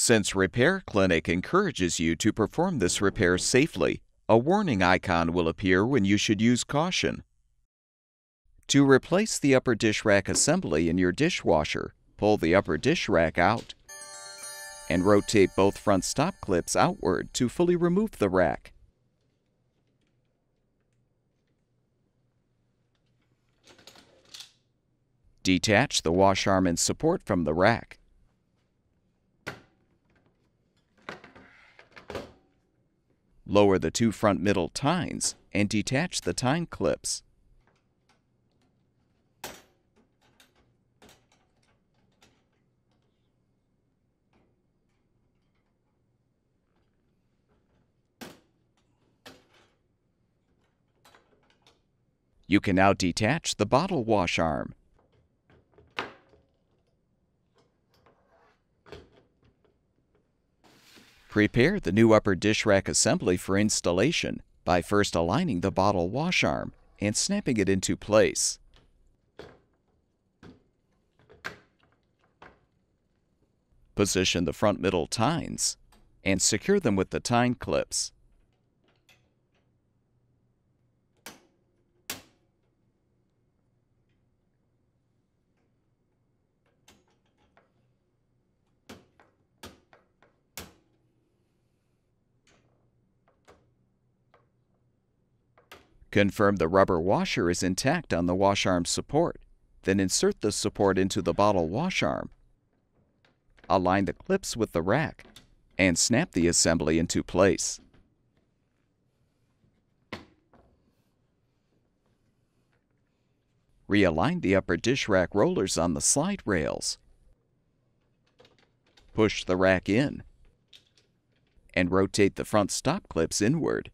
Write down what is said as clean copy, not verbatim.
Since Repair Clinic encourages you to perform this repair safely, a warning icon will appear when you should use caution. To replace the upper dish rack assembly in your dishwasher, pull the upper dish rack out and rotate both front stop clips outward to fully remove the rack. Detach the wash arm and support from the rack. Lower the two front middle tines and detach the tine clips. You can now detach the bottle wash arm. Prepare the new upper dish rack assembly for installation by first aligning the bottle wash arm and snapping it into place. Position the front middle tines and secure them with the tine clips. Confirm the rubber washer is intact on the wash arm support. Then insert the support into the bottle wash arm. Align the clips with the rack and snap the assembly into place. Realign the upper dish rack rollers on the slide rails. Push the rack in and rotate the front stop clips inward.